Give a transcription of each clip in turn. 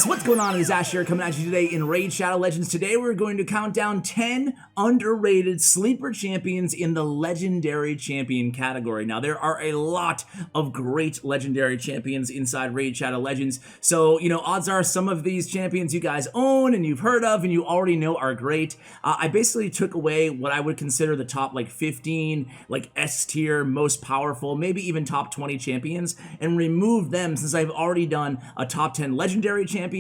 guys, what's going on? It is Ash here coming at you today in Raid Shadow Legends. Today we're going to count down 10 underrated sleeper champions in the Legendary Champion category. Now there are a lot of great Legendary Champions inside Raid Shadow Legends, so odds are some of these champions you guys own and you've heard of and you already know are great. I basically took away what I would consider the top 15 S tier, most powerful, maybe even top 20 champions, and removed them since I've already done a top 10 Legendary Champion,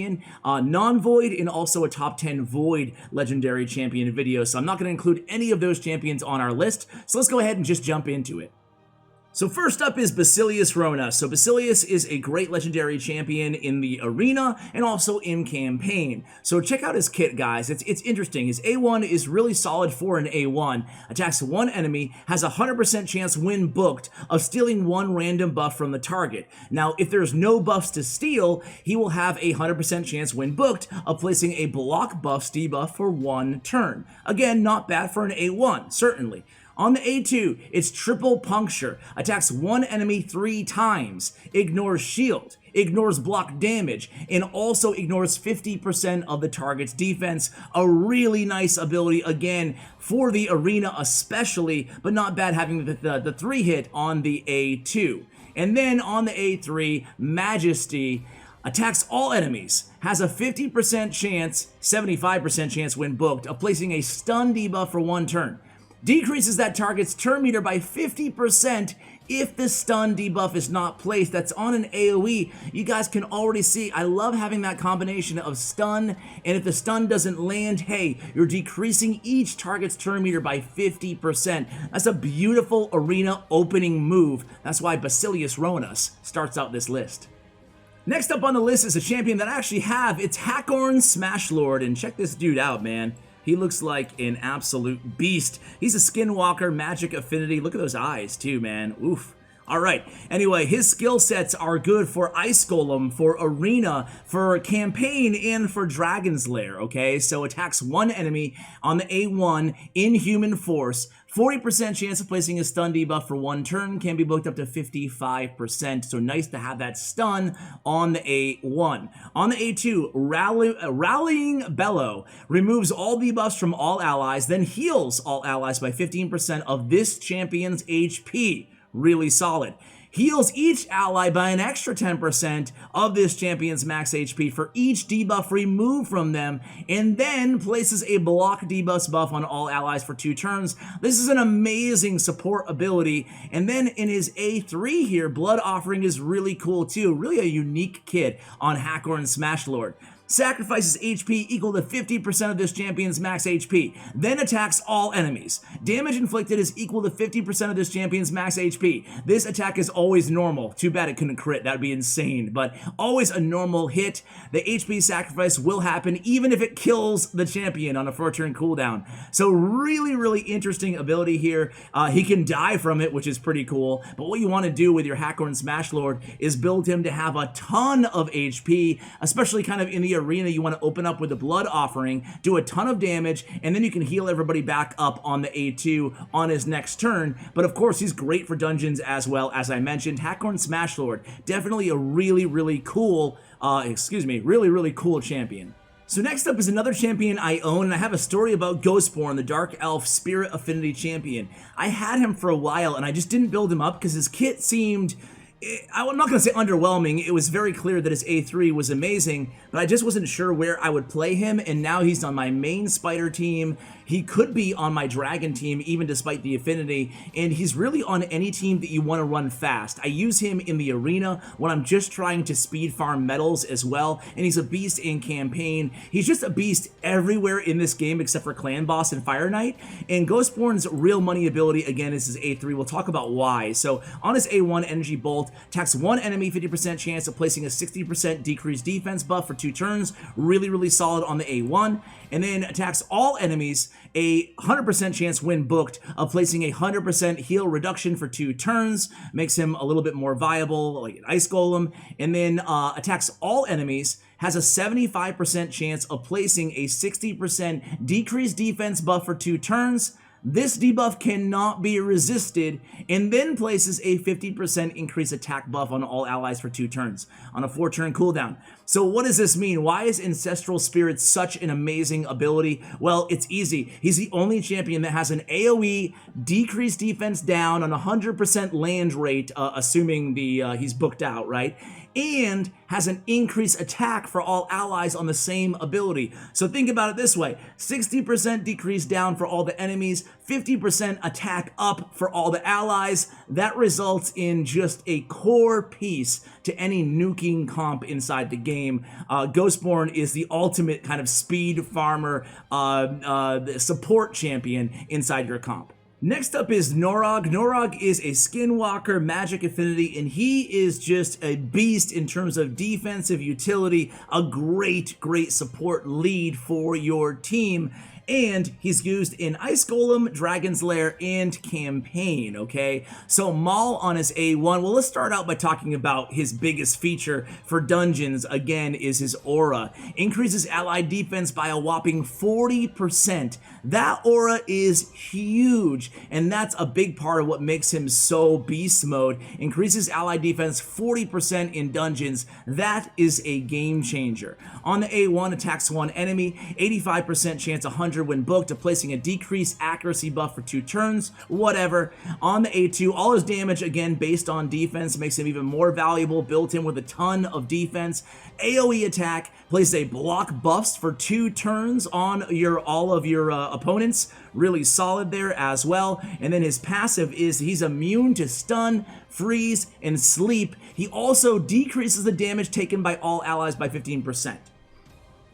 non-void, and also a top 10 void Legendary Champion video. So I'm not going to include any of those champions on our list. So let's go ahead and just jump into it. So first up is Basilius Roanas. So Basilius is a great Legendary Champion in the arena and also in campaign. So check out his kit, guys. It's interesting. His A1 is really solid for an A1. Attacks one enemy, has a 100% chance when booked of stealing one random buff from the target. Now, if there's no buffs to steal, he will have a 100% chance when booked of placing a block buffs debuff for one turn. Again, not bad for an A1, certainly. On the A2, it's triple puncture, attacks one enemy 3 times, ignores shield, ignores block damage, and also ignores 50% of the target's defense. A really nice ability, again, for the arena especially, but not bad having the 3 hit on the A2. And then on the A3, Majesty, attacks all enemies, has a 50% chance, 75% chance when booked, of placing a stun debuff for one turn. Decreases that target's turn meter by 50% if the stun debuff is not placed. That's on an AoE. You guys can already see I love having that combination of stun, and if the stun doesn't land, hey, you're decreasing each target's turn meter by 50%. That's a beautiful arena opening move. That's why Basilius Roanas starts out this list. Next up on the list is a champion that I actually have. It's Hacron Smashlord, and check this dude out, man. He looks like an absolute beast. He's a Skinwalker, magic affinity. Look at those eyes too, man. Oof. Alright, anyway, his skill sets are good for Ice Golem, for Arena, for Campaign, and for Dragon's Lair, okay? So attacks one enemy on the A1 in human force. 40% chance of placing a stun debuff for one turn, can be booked up to 55%, so nice to have that stun on the A1. On the A2, Rallying Bellow removes all debuffs from all allies, then heals all allies by 15% of this champion's HP. Really solid. Heals each ally by an extra 10% of this champion's max HP for each debuff removed from them, and then places a block debuffs buff on all allies for 2 turns. This is an amazing support ability. And then in his A3 here, Blood Offering is really cool too. Really a unique kit on Hacron Smashlord. Sacrifices HP equal to 50% of this champion's max HP, then attacks all enemies. Damage inflicted is equal to 50% of this champion's max HP. This attack is always normal. Too bad it couldn't crit, that'd be insane, but always a normal hit. The HP sacrifice will happen even if it kills the champion on a 4-turn cooldown. So really interesting ability here. He can die from it, which is pretty cool, but what you want to do with your Hacron Smashlord is build him to have a ton of HP, especially kind of in the arena. You want to open up with the Blood Offering, do a ton of damage, and then you can heal everybody back up on the A2 on his next turn. But of course, he's great for dungeons as well, as I mentioned. Hacron Smashlord, definitely a really cool, really cool champion. So next up is another champion I own, and I have a story about Ghostborn, the Dark Elf Spirit Affinity champion. I had him for a while, and I just didn't build him up because his kit seemed, I'm not going to say underwhelming. It was very clear that his A3 was amazing, but I just wasn't sure where I would play him, and now he's on my main Spider team. He could be on my Dragon team, even despite the affinity, and he's really on any team that you want to run fast. I use him in the arena when I'm just trying to speed farm medals as well, and he's a beast in campaign. He's just a beast everywhere in this game except for Clan Boss and Fire Knight, and Ghostborn's real money ability, again, is his A3. We'll talk about why. So on his A1, Energy Bolt, attacks one enemy, 50% chance of placing a 60% decreased defense buff for 2 turns. Really solid on the A1. And then attacks all enemies, a 100% chance when booked of placing a 100% heal reduction for 2 turns. Makes him a little bit more viable, like an Ice Golem. And then attacks all enemies, has a 75% chance of placing a 60% decreased defense buff for 2 turns. This debuff cannot be resisted, and then places a 50% increased attack buff on all allies for 2 turns on a 4-turn cooldown. So what does this mean? Why is Ancestral Spirit such an amazing ability? Well, it's easy. He's the only champion that has an AoE decreased defense down on 100% land rate, assuming he's booked out, right? And has an increased attack for all allies on the same ability. So think about it this way: 60% decrease down for all the enemies, 50% attack up for all the allies. That results in just a core piece to any nuking comp inside the game. Ghostborn is the ultimate kind of speed farmer support champion inside your comp. Next up is Norog. Norog is a Skinwalker magic affinity, and he is just a beast in terms of defensive utility, a great support lead for your team. And he's used in Ice Golem, Dragon's Lair, and Campaign, okay? So Maul on his A1, well, let's start out by talking about his biggest feature for dungeons, again, is his aura. Increases allied defense by a whopping 40%. That aura is huge, and that's a big part of what makes him so beast mode. Increases allied defense 40% in dungeons. That is a game changer. On the A1, attacks one enemy, 85% chance 100 when booked of placing a decreased accuracy buff for 2 turns, whatever. On the A2, all his damage, again, based on defense, makes him even more valuable, built in with a ton of defense. AoE attack, places a block buffs for 2 turns on all of your opponents. Really solid there as well. And then his passive is he's immune to stun, freeze, and sleep. He also decreases the damage taken by all allies by 15%.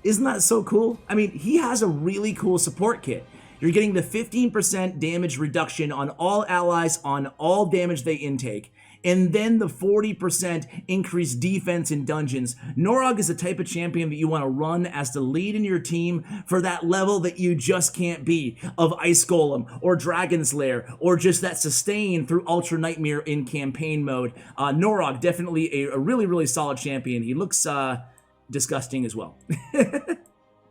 Isn't that so cool? I mean, he has a really cool support kit. You're getting the 15% damage reduction on all allies on all damage they intake, and then the 40% increased defense in dungeons. Norog is the type of champion that you want to run as the lead in your team for that level that you just can't be of Ice Golem or Dragon's Lair, or just that sustain through Ultra Nightmare in campaign mode. Norog, definitely a really solid champion. He looks disgusting as well.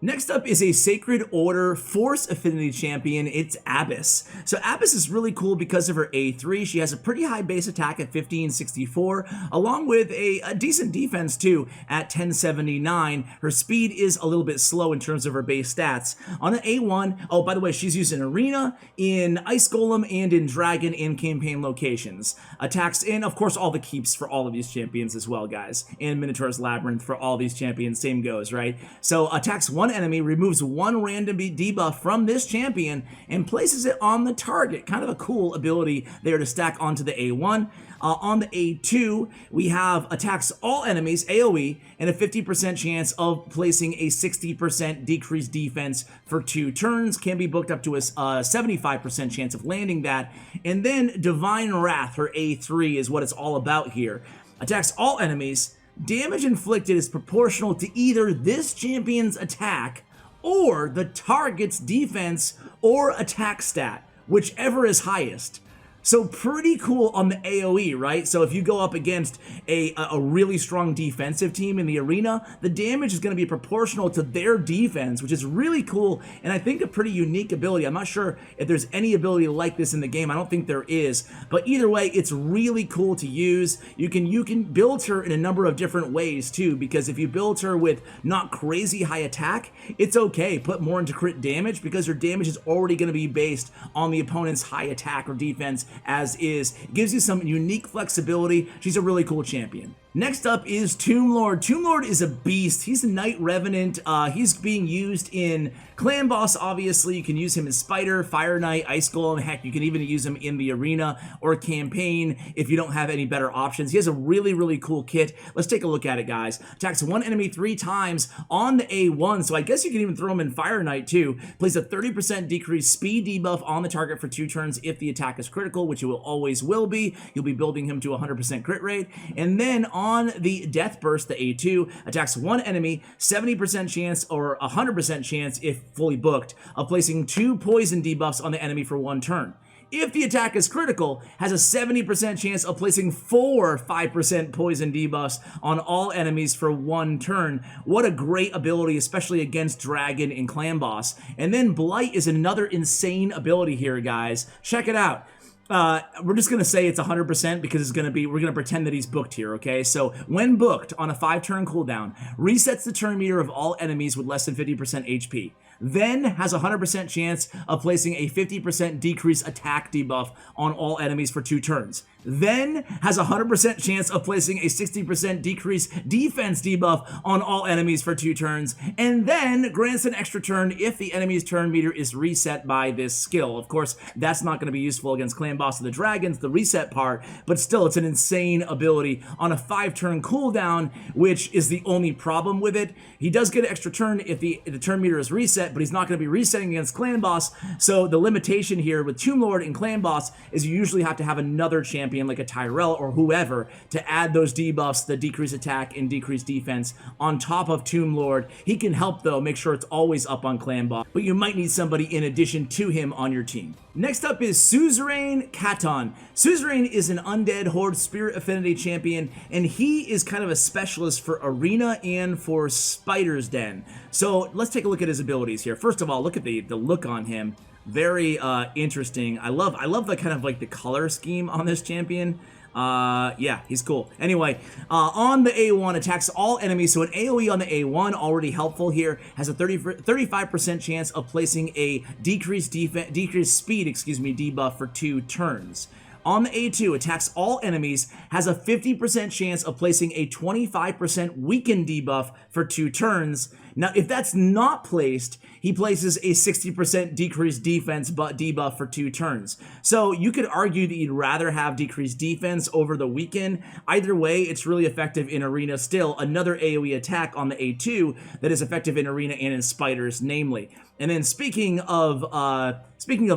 Next up is a Sacred Order Force Affinity champion. It's Abbess. So Abbess is really cool because of her A3. She has a pretty high base attack at 1564, along with a decent defense too at 1079. Her speed is a little bit slow in terms of her base stats. On an A1, oh, by the way, she's used in Arena, in Ice Golem, and in Dragon and Campaign locations. Attacks in, of course, all the keeps for all of these champions as well, guys. And Minotaur's Labyrinth for all these champions, same goes, right? So attacks one enemy, removes one random debuff from this champion, and places it on the target. Kind of a cool ability there to stack onto the A1. On the A2, we have attacks all enemies, AoE, and a 50% chance of placing a 60% decreased defense for 2 turns. Can be booked up to a 75% chance of landing that. And then Divine Wrath, her A3, is what it's all about here. Attacks all enemies. Damage inflicted is proportional to either this champion's attack or the target's defense or attack stat, whichever is highest. So pretty cool on the AoE, right? So if you go up against a really strong defensive team in the arena, the damage is going to be proportional to their defense, which is really cool, and I think a pretty unique ability. I'm not sure if there's any ability like this in the game. I don't think there is, but either way, it's really cool to use. You can build her in a number of different ways too, because if you build her with not crazy high attack, it's okay. Put more into crit damage because her damage is already going to be based on the opponent's high attack or defense as is. It gives you some unique flexibility. She's a really cool champion. Next up is Tomb Lord. Tomb Lord is a beast. He's a Knight Revenant. He's being used in Clan Boss, obviously. You can use him as Spider, Fire Knight, Ice Golem. Heck, you can even use him in the arena or campaign if you don't have any better options. He has a really cool kit. Let's take a look at it, guys. Attacks one enemy 3 times on the A1, so I guess you can even throw him in Fire Knight too. Plays a 30% decreased speed debuff on the target for 2 turns if the attack is critical, which it always will be. You'll be building him to 100% crit rate. And then on the Death Burst, the A2, attacks one enemy, 70% chance or 100% chance if fully booked of placing 2 poison debuffs on the enemy for 1 turn. If the attack is critical, has a 70% chance of placing 4 5% poison debuffs on all enemies for 1 turn. What a great ability, especially against Dragon and Clan Boss. And then Blight is another insane ability here, guys. Check it out. We're just going to say it's 100% because it's going to be, we're going to pretend that he's booked here, okay? So, when booked on a 5-turn cooldown, resets the turn meter of all enemies with less than 50% HP. Then has a 100% chance of placing a 50% decrease attack debuff on all enemies for 2 turns. Then has a 100% chance of placing a 60% decrease defense debuff on all enemies for 2 turns, and then grants an extra turn if the enemy's turn meter is reset by this skill. Of course, that's not going to be useful against Clan Boss of the Dragons, the reset part, but still, it's an insane ability on a 5-turn cooldown, which is the only problem with it. He does get an extra turn if the turn meter is reset, but he's not going to be resetting against Clan Boss, so the limitation here with Tomb Lord and Clan Boss is you usually have to have another champion like a Tyrell or whoever to add those debuffs, the decrease attack and decrease defense on top of Tomb Lord. He can help though, make sure it's always up on Clan Boss, but you might need somebody in addition to him on your team. Next up is Suzerain Katonn. Suzerain is an Undead Horde Spirit Affinity champion, and he is kind of a specialist for Arena and for Spider's Den. So let's take a look at his abilities here. First of all, look at the look on him. Very interesting. I love the kind of like the color scheme on this champion. Yeah, he's cool. Anyway, on the A1, attacks all enemies, so an AoE on the A1, already helpful here, has a 35% chance of placing a decreased speed, debuff for 2 turns. On the A2, attacks all enemies, has a 50% chance of placing a 25% weaken debuff for 2 turns. Now, if that's not placed, he places a 60% decreased defense debuff for 2 turns. So you could argue that you'd rather have decreased defense over the weaken. Either way, it's really effective in Arena still. Another AoE attack on the A2 that is effective in Arena and in Spiders, namely. And then speaking of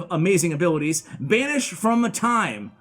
amazing abilities, Banish from a Time.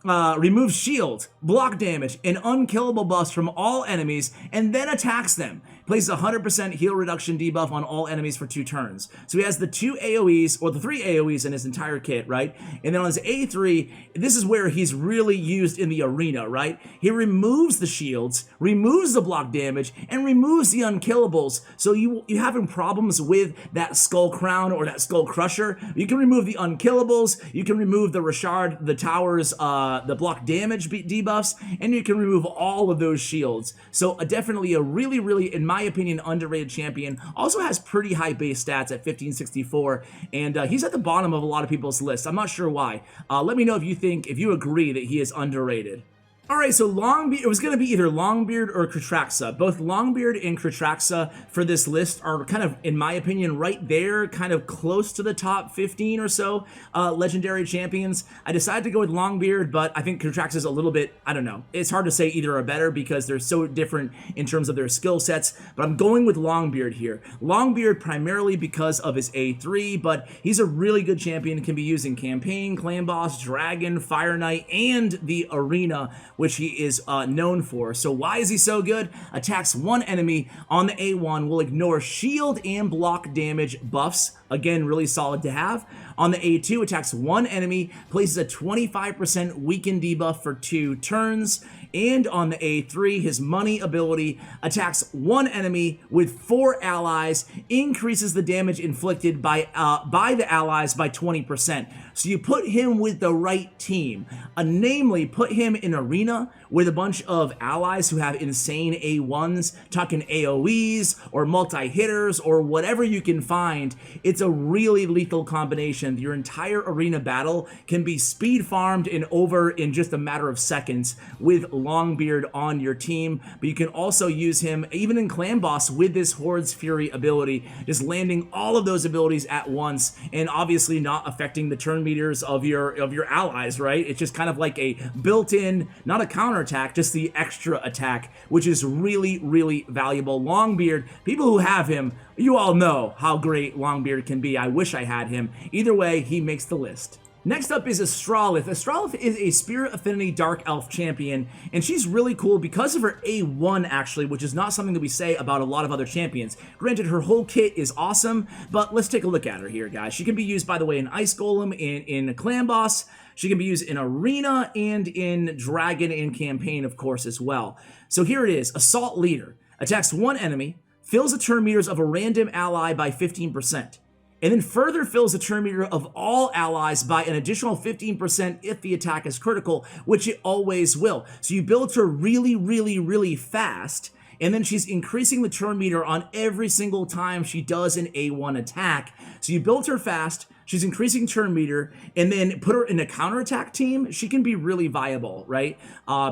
Removes shield, block damage, and unkillable buffs from all enemies, and then attacks them. Places a 100% heal reduction debuff on all enemies for 2 turns. So he has the 2 AoEs, or the 3 AoEs in his entire kit, right? And then on his A3, this is where he's really used in the arena, right? He removes the shields, removes the block damage, and removes the unkillables. So you having problems with that Skull Crown or that Skull Crusher, you can remove the unkillables, you can remove the Richard, the towers, the block damage debuffs, and you can remove all of those shields. So definitely a really, in my opinion, underrated champion. Also has pretty high base stats at 1564, and he's at the bottom of a lot of people's lists. I'm not sure why. Let me know if you agree that he is underrated. Alright, so Longbeard, it was going to be either Longbeard or Kratraxa. Both Longbeard and Kratraxa for this list are kind of, in my opinion, right there, kind of close to the top 15 or so legendary champions. I decided to go with Longbeard, but I think Kratraxa is a little bit, I don't know. It's hard to say either or better because they're so different in terms of their skill sets, but I'm going with Longbeard here. Longbeard primarily because of his A3, but he's a really good champion, can be used in Campaign, Clan Boss, Dragon, Fire Knight, and the Arena, which he is known for. So why is he so good? Attacks 1 enemy on the A1, will ignore shield and block damage buffs. Again, really solid to have. On the A2, attacks 1 enemy, places a 25% weaken debuff for 2 turns. And on the A3, his money ability attacks 1 enemy with 4 allies, increases the damage inflicted by the allies by 20%. So you put him with the right team. Namely, put him in Arena with a bunch of allies who have insane A1s, talking AoEs or multi-hitters or whatever you can find. It's a really lethal combination. Your entire Arena battle can be speed farmed and over in just a matter of seconds with Longbeard on your team, but you can also use him even in Clan Boss with this Horde's Fury ability, just landing all of those abilities at once and obviously not affecting the turn meters of your allies, right? It's just kind of like a built-in, not a counterattack, just the extra attack, which is really valuable. Longbeard, people who have him, you all know how great Longbeard can be. I wish I had him. Either way, he makes the list. Next up is Astralith. Astralith is a Spirit Affinity Dark Elf champion, and she's really cool because of her A1 actually, which is not something that we say about a lot of other champions. Granted, her whole kit is awesome, but let's take a look at her here, guys. She can be used, by the way, in Ice Golem, in Clan Boss. She can be used in Arena and in Dragon and Campaign, of course, as well. So here it is, Assault Leader. Attacks one enemy, fills the turn meters of a random ally by 15%. And then further fills the turn meter of all allies by an additional 15% if the attack is critical, which it always will. So you build her really fast, and then she's increasing the turn meter on every single time she does an A1 attack. So you build her fast, she's increasing turn meter, and then put her in a counterattack team, she can be really viable, right?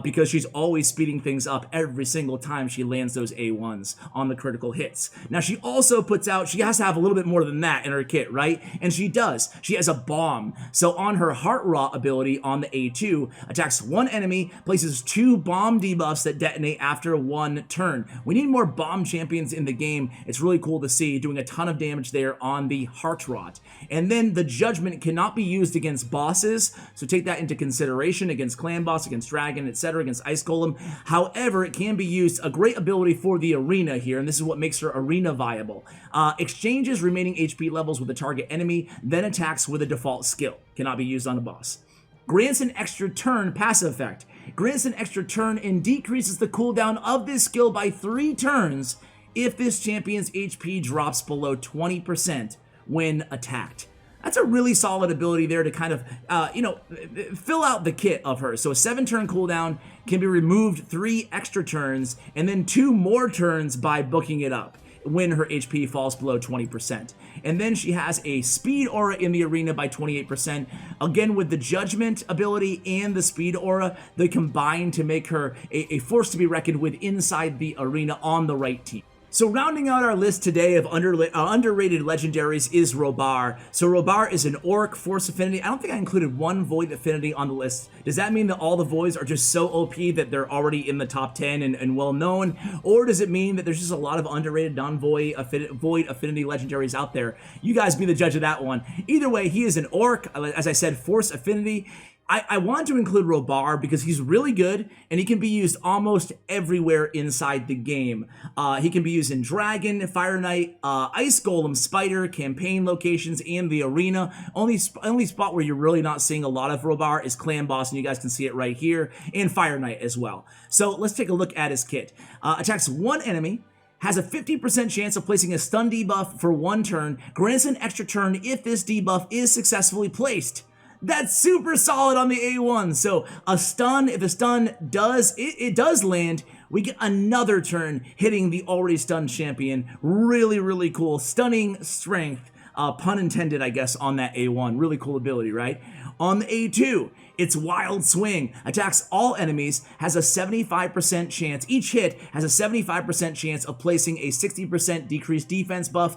Because she's always speeding things up every single time she lands those A1s on the critical hits. Now she also puts out, she has to have a little bit more than that in her kit, right? And she does. She has a bomb. So on her Heart Rot ability on the A2, attacks one enemy, places 2 bomb debuffs that detonate after 1 turn. We need more bomb champions in the game. It's really cool to see, doing a ton of damage there on the Heart Rot. And then the Judgment cannot be used against bosses, so take that into consideration, against Clan Boss, against Dragon, etc., against Ice Golem. However, it can be used, a great ability for the Arena here, and this is what makes her Arena viable. Exchanges remaining HP levels with a target enemy, then attacks with a default skill. Cannot be used on a boss. Grants an extra turn passive effect. Grants an extra turn and decreases the cooldown of this skill by 3 turns if this champion's HP drops below 20% when attacked. That's a really solid ability there to kind of, fill out the kit of her. So a 7-turn cooldown can be removed 3 extra turns, and then 2 more turns by booking it up when her HP falls below 20%. And then she has a speed aura in the Arena by 28%. Again, with the Judgment ability and the speed aura, they combine to make her a force to be reckoned with inside the Arena on the right team. So rounding out our list today of underrated legendaries is Rhobar. So Rhobar is an Orc Force Affinity. I don't think I included one Void Affinity on the list. Does that mean that all the Voids are just so OP that they're already in the top 10 and well known? Or does it mean that there's just a lot of underrated non-Void Affinity legendaries out there? You guys be the judge of that one. Either way, he is an Orc, as I said, Force Affinity. I want to include Rhobar because he's really good and he can be used almost everywhere inside the game. He can be used in Dragon, Fire Knight, Ice Golem, Spider, Campaign locations, and the Arena. Only spot where you're really not seeing a lot of Rhobar is Clan Boss, and you guys can see it right here, and Fire Knight as well. So let's take a look at his kit. Attacks one enemy, has a 50% chance of placing a stun debuff for 1 turn, grants an extra turn if this debuff is successfully placed. That's super solid on the A1. So a stun, if a stun does land, we get another turn hitting the already stunned champion. Really cool. Stunning strength, pun intended, I guess, on that A1. Really cool ability, right? On the A2, it's Wild Swing. Attacks all enemies, has a 75% chance. Each hit has a 75% chance of placing a 60% decreased defense buff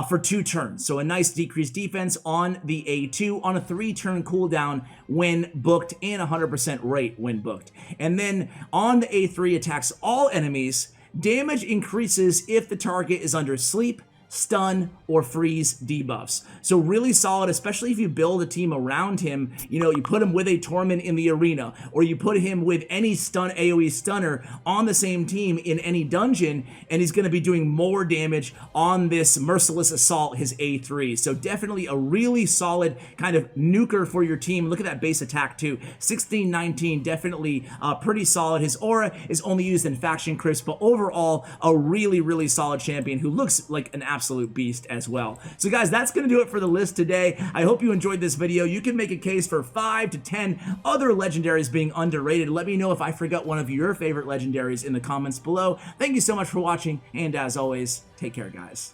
for 2 turns. So a nice decreased defense on the A2 on a 3-turn cooldown when booked and 100% rate when booked. And then on the A3, attacks all enemies. Damage increases if the target is under sleep, stun, or freeze debuffs. So really solid, especially if you build a team around him. You know, you put him with a Torment in the Arena, or you put him with any stun AoE stunner on the same team in any dungeon, and he's going to be doing more damage on this Merciless Assault, his A3. So definitely a really solid kind of nuker for your team. Look at that base attack too, 16-19, definitely pretty solid. His aura is only used in Faction Crisp, but overall a really solid champion who looks like an absolute beast as well. So guys, that's going to do it for the list today. I hope you enjoyed this video. You can make a case for 5 to 10 other legendaries being underrated. Let me know if I forgot one of your favorite legendaries in the comments below. Thank you so much for watching, and as always, take care, guys.